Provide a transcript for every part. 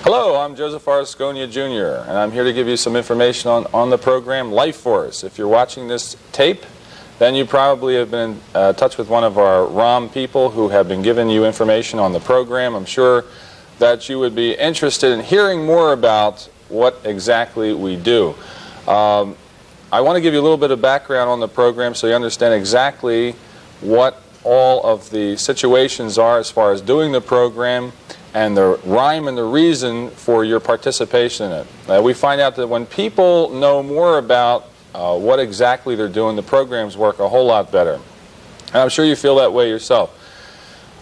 Hello, I'm Joseph Arasconia Jr., and I'm here to give you some information on the program Life Force. If you're watching this tape, then you probably have been in touch with one of our ROM people who have been giving you information on the program. I'm sure that you would be interested in hearing more about what exactly we do. I want to give you a little bit of background on the program so you understand exactly what all of the situations are as far as doing the program and the rhyme and the reason for your participation in it. We find out that when people know more about what exactly they're doing, the programs work a whole lot better. And I'm sure you feel that way yourself.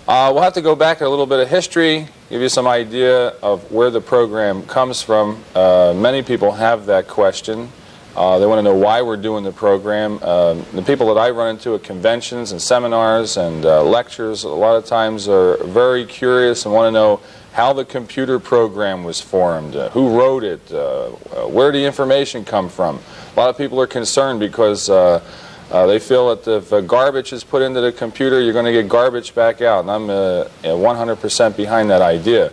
We'll have to go back a little bit of history, give you some idea of where the program comes from. Many people have that question. They want to know why we're doing the program. The people that I run into at conventions and seminars and lectures a lot of times are very curious and want to know how the computer program was formed, who wrote it, where the information come from. A lot of people are concerned because they feel that if garbage is put into the computer, you're going to get garbage back out, and I'm 100% behind that idea.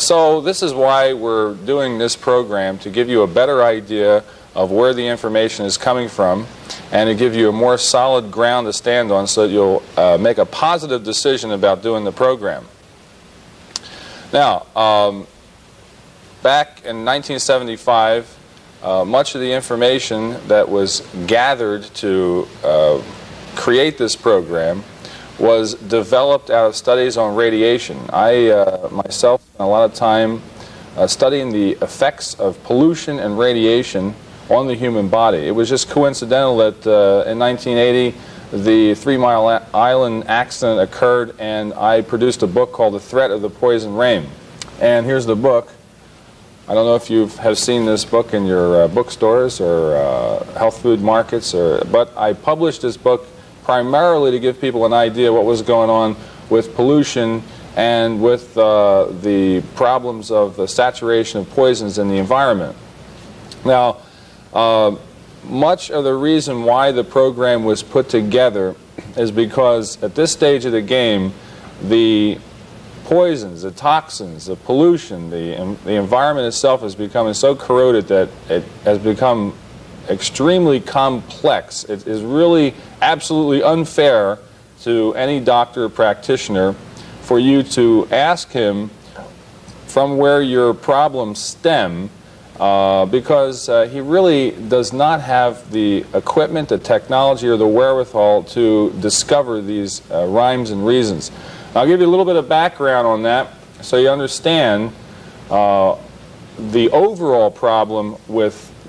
So this is why we're doing this program, to give you a better idea of where the information is coming from and to give you a more solid ground to stand on so that you'll make a positive decision about doing the program. Now, back in 1975, much of the information that was gathered to create this program was developed out of studies on radiation. I myself spent a lot of time studying the effects of pollution and radiation on the human body. It was just coincidental that in 1980 the 3 Mile Island accident occurred, and I produced a book called The Threat of the Poison Rain. And here's the book. I don't know if you have seen this book in your bookstores or health food markets, but I published this book primarily to give people an idea what was going on with pollution and with the problems of the saturation of poisons in the environment. Now, much of the reason why the program was put together is because at this stage of the game, the poisons, the toxins, the pollution, the environment itself is becoming so corroded that it has become extremely complex. It is really absolutely unfair to any doctor or practitioner for you to ask him from where your problems stem, because he really does not have the equipment, the technology, or the wherewithal to discover these rhymes and reasons. I'll give you a little bit of background on that so you understand the overall problem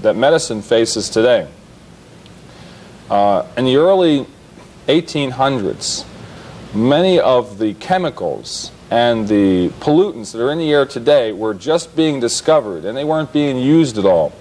that medicine faces today. In the early 1800s, many of the chemicals and the pollutants that are in the air today were just being discovered, and they weren't being used at all.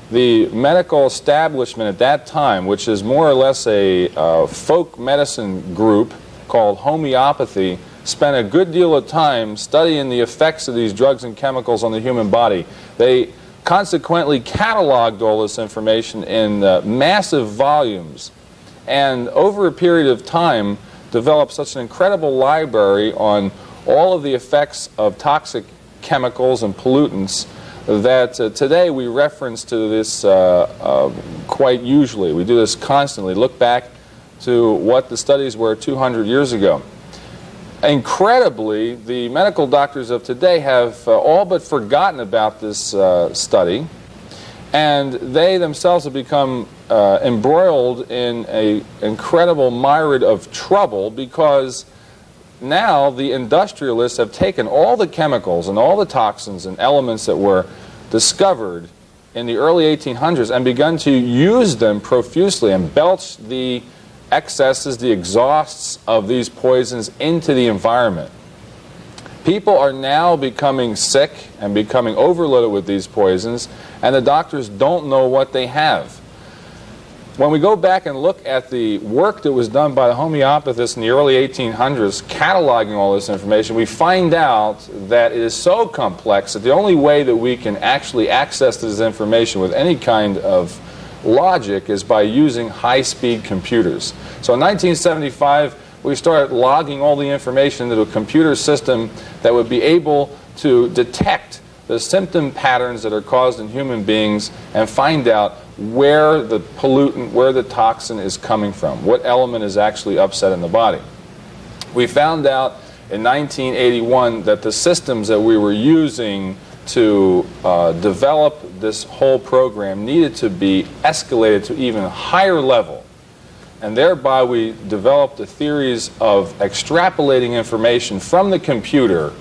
The medical establishment at that time, which is more or less a folk medicine group called homeopathy, spent a good deal of time studying the effects of these drugs and chemicals on the human body. They consequently cataloged all this information in massive volumes, and over a period of time developed such an incredible library on all of the effects of toxic chemicals and pollutants that today we reference to this quite usually. We do this constantly. Look back to what the studies were 200 years ago. Incredibly, the medical doctors of today have all but forgotten about this study, and they themselves have become embroiled in an incredible myriad of trouble, because now the industrialists have taken all the chemicals and all the toxins and elements that were discovered in the early 1800s and begun to use them profusely and belch the excesses, the exhausts of these poisons into the environment. People are now becoming sick and becoming overloaded with these poisons, and the doctors don't know what they have. When we go back and look at the work that was done by the homeopathists in the early 1800s, cataloging all this information, we find out that it is so complex that the only way that we can actually access this information with any kind of logic is by using high-speed computers. So in 1975, we started logging all the information into a computer system that would be able to detect the symptom patterns that are caused in human beings and find out where the pollutant, where the toxin is coming from, what element is actually upset in the body. We found out in 1981 that the systems that we were using to develop this whole program needed to be escalated to even higher level. And thereby we developed a theories of extrapolating information from the computer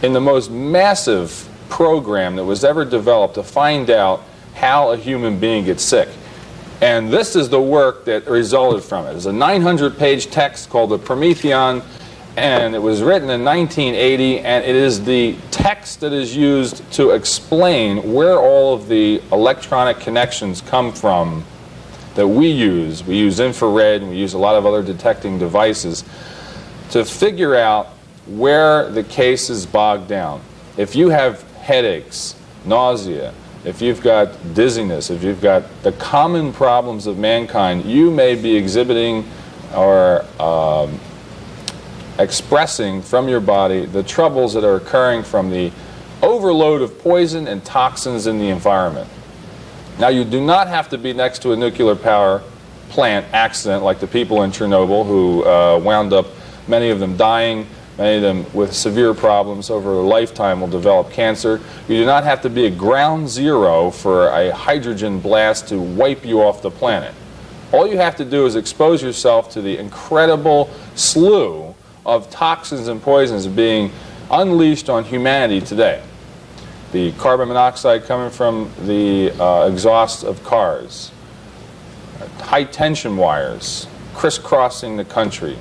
in the most massive program that was ever developed to find out how a human being gets sick. And this is the work that resulted from it. It's a 900-page text called the Prometheon, and it was written in 1980, and it is the text that is used to explain where all of the electronic connections come from that we use. We use infrared, and we use a lot of other detecting devices to figure out where the case is bogged down. If you have headaches, nausea, if you've got dizziness, if you've got the common problems of mankind, you may be exhibiting or expressing from your body the troubles that are occurring from the overload of poison and toxins in the environment. Now, you do not have to be next to a nuclear power plant accident like the people in Chernobyl who wound up, many of them dying, many of them with severe problems over a lifetime will develop cancer. You do not have to be at ground zero for a hydrogen blast to wipe you off the planet. All you have to do is expose yourself to the incredible slew of toxins and poisons being unleashed on humanity today. The carbon monoxide coming from the exhaust of cars, high tension wires crisscrossing the country,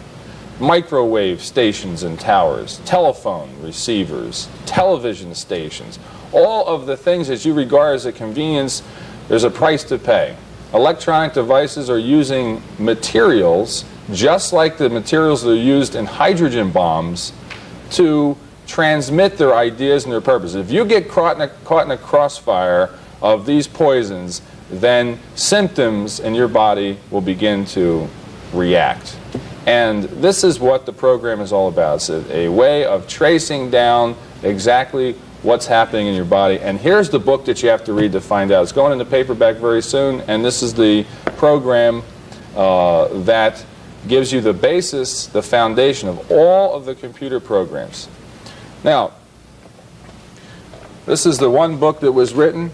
microwave stations and towers, telephone receivers, television stations, all of the things that you regard as a convenience, there's a price to pay. Electronic devices are using materials just like the materials that are used in hydrogen bombs to transmit their ideas and their purposes. If you get caught in a crossfire of these poisons, then symptoms in your body will begin to react. And this is what the program is all about. It's a way of tracing down exactly what's happening in your body. And here's the book that you have to read to find out. It's going into paperback very soon, and this is the program that gives you the basis, the foundation of all of the computer programs. Now, this is the one book that was written.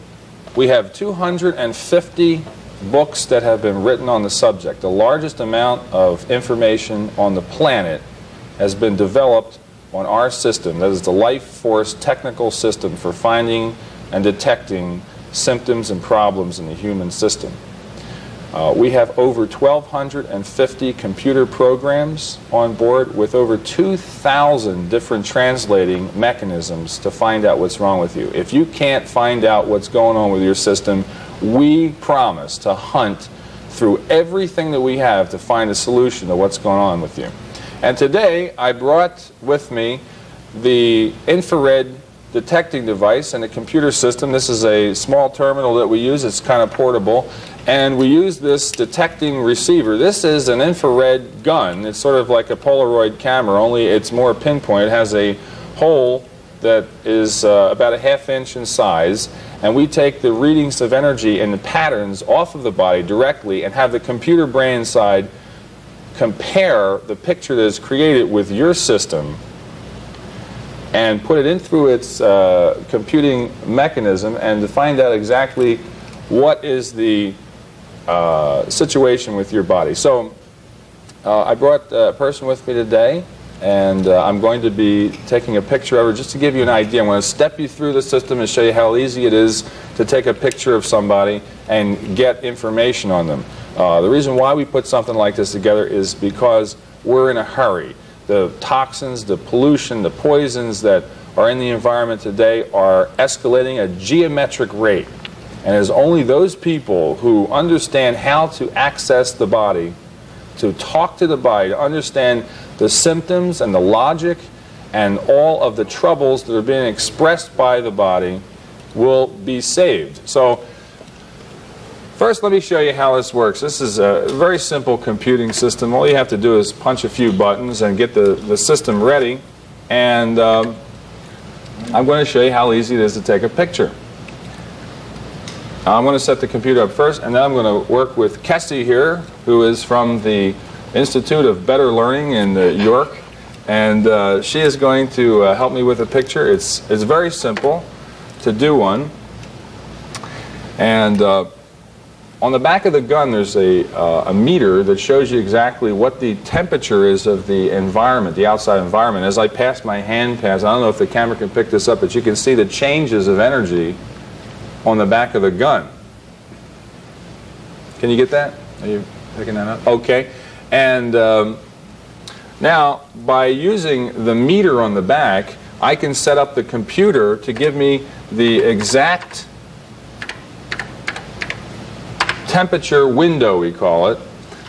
We have 250 books that have been written on the subject. The largest amount of information on the planet has been developed on our system. That is the life force technical system for finding and detecting symptoms and problems in the human system. We have over 1,250 computer programs on board with over 2,000 different translating mechanisms to find out what's wrong with you. If you can't find out what's going on with your system, we promise to hunt through everything that we have to find a solution to what's going on with you. And today I brought with me the infrared detecting device and a computer system. This is a small terminal that we use. It's kind of portable. And we use this detecting receiver. This is an infrared gun. It's sort of like a Polaroid camera, only it's more pinpoint. It has a hole that is about a ½ inch in size. And we take the readings of energy and the patterns off of the body directly and have the computer brain inside compare the picture that is created with your system and put it in through its computing mechanism and to find out exactly what is the situation with your body. So I brought a person with me today, and I'm going to be taking a picture of her just to give you an idea. I'm going to step you through the system and show you how easy it is to take a picture of somebody and get information on them. The reason why we put something like this together is because we're in a hurry. The toxins, the pollution, the poisons that are in the environment today are escalating at a geometric rate. And it's only those people who understand how to access the body, to talk to the body, to understand the symptoms and the logic and all of the troubles that are being expressed by the body will be saved. So first, let me show you how this works. This is a very simple computing system. All you have to do is punch a few buttons and get the system ready. And I'm going to show you how easy it is to take a picture. I'm going to set the computer up first, and then I'm going to work with Kelley here, who is from the Institute of Better Learning in York, and she is going to help me with a picture. It's very simple to do one, and on the back of the gun there's a meter that shows you exactly what the temperature is of the environment, the outside environment. As I pass my hand past, I don't know if the camera can pick this up, but you can see the changes of energy on the back of the gun. Can you get that? Are you picking that up? Okay. And now, by using the meter on the back, I can set up the computer to give me the exact temperature window, we call it,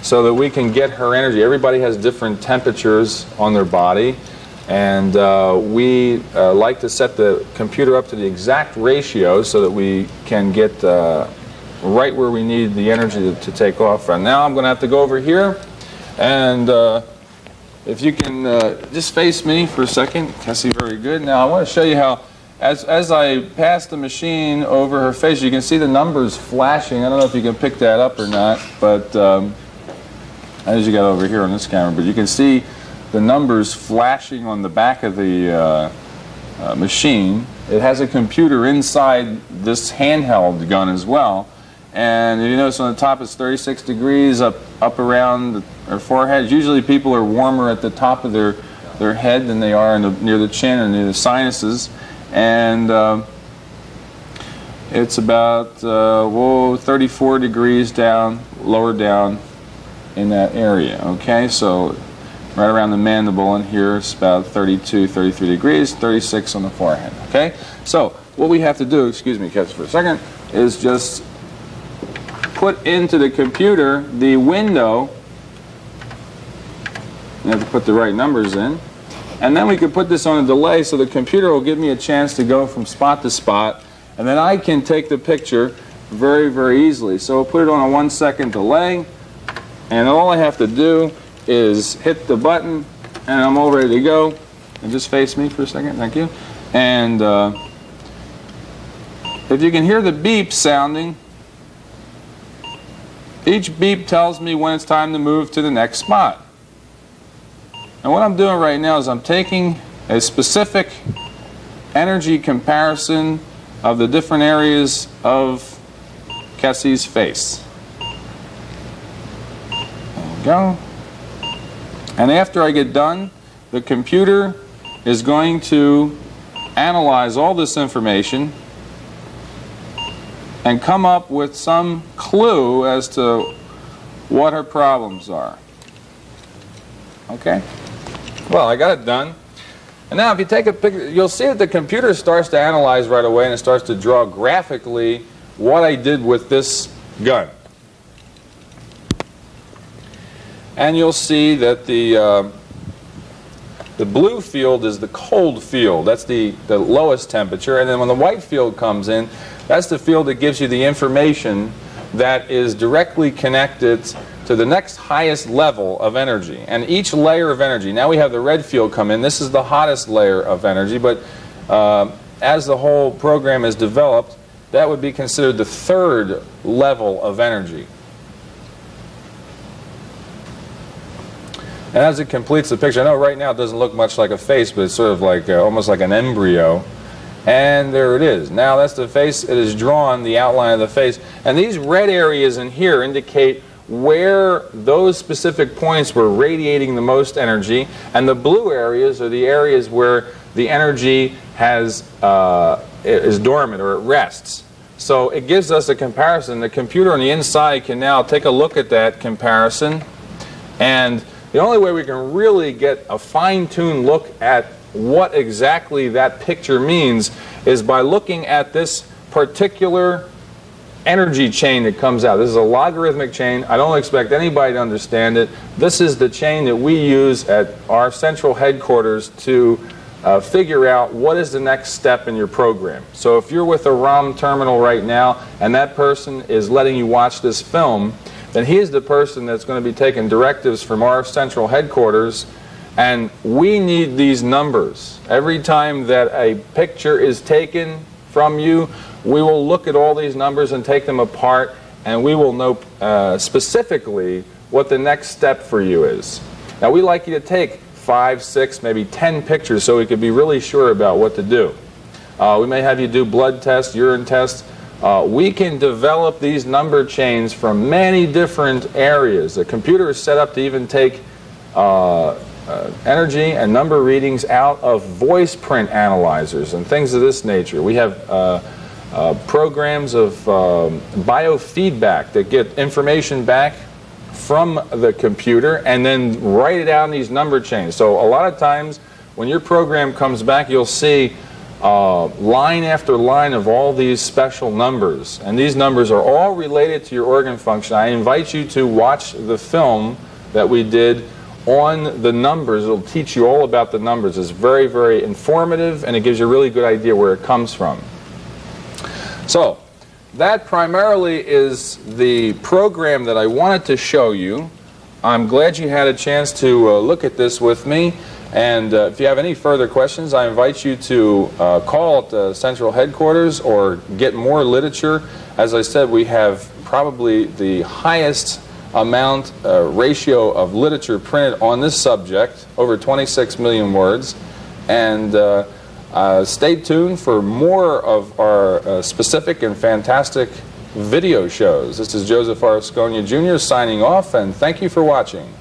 so that we can get her energy. Everybody has different temperatures on their body, and we like to set the computer up to the exact ratio so that we can get right where we need the energy to take off from. Now I'm going to have to go over here, and if you can just face me for a second. Kelley, very good. Now I want to show you how, as I pass the machine over her face, you can see the numbers flashing. I don't know if you can pick that up or not, but as you got over here on this camera, but you can see the numbers flashing on the back of the machine. It has a computer inside this handheld gun as well, and if you notice on the top it's 36 degrees up around her forehead. Usually people are warmer at the top of their head than they are near the chin or near the sinuses, and it's about 34 degrees down, lower down in that area. Okay, so right around the mandible, and here it's about 32, 33 degrees, 36 on the forehead. Okay, so what we have to do, excuse me, Kelley, for a second, is just put into the computer the window. You have to put the right numbers in, and then we can put this on a delay so the computer will give me a chance to go from spot to spot, and then I can take the picture very, very easily. So we'll put it on a 1-second delay, and all I have to do is hit the button, and I'm all ready to go. And just face me for a second, thank you. And if you can hear the beep sounding, each beep tells me when it's time to move to the next spot. And what I'm doing right now is I'm taking a specific energy comparison of the different areas of Kelley's face. There we go. And after I get done, the computer is going to analyze all this information and come up with some clue as to what her problems are. Okay? Well, I got it done. And now if you take a picture, you'll see that the computer starts to analyze right away, and it starts to draw graphically what I did with this gun. And you'll see that the blue field is the cold field. That's the lowest temperature. And then when the white field comes in, that's the field that gives you the information that is directly connected to the next highest level of energy. And each layer of energy, now we have the red field come in. This is the hottest layer of energy, but as the whole program is developed, that would be considered the third level of energy. And as it completes the picture, I know right now it doesn't look much like a face, but it's sort of like almost like an embryo. And there it is. Now that's the face. It is drawn, the outline of the face. And these red areas in here indicate where those specific points were radiating the most energy. And the blue areas are the areas where the energy is dormant or it rests. So it gives us a comparison. The computer on the inside can now take a look at that comparison, and the only way we can really get a fine-tuned look at what exactly that picture means is by looking at this particular energy chain that comes out. This is a logarithmic chain. I don't expect anybody to understand it. This is the chain that we use at our central headquarters to figure out what is the next step in your program. So if you're with a ROM terminal right now and that person is letting you watch this film, then he is the person that's going to be taking directives from our central headquarters And we need these numbers. Every time that a picture is taken from you, we will look at all these numbers and take them apart, and we will know specifically what the next step for you is. Now, we like you to take 5, 6, maybe 10 pictures so we could be really sure about what to do. We may have you do blood tests, urine tests. We can develop these number chains from many different areas. The computer is set up to even take energy and number readings out of voice print analyzers and things of this nature. We have programs of biofeedback that get information back from the computer and then write it out in these number chains. So a lot of times when your program comes back, you'll see line after line of all these special numbers, and these numbers are all related to your organ function. I invite you to watch the film that we did on the numbers. It'll teach you all about the numbers. It's very, very informative, and it gives you a really good idea where it comes from. So that primarily is the program that I wanted to show you. I'm glad you had a chance to look at this with me. And if you have any further questions, I invite you to call at the central headquarters or get more literature. As I said, we have probably the highest amount ratio of literature printed on this subject, over 26 million words. And stay tuned for more of our specific and fantastic video shows. This is Joseph R. Sconia Jr. signing off, and thank you for watching.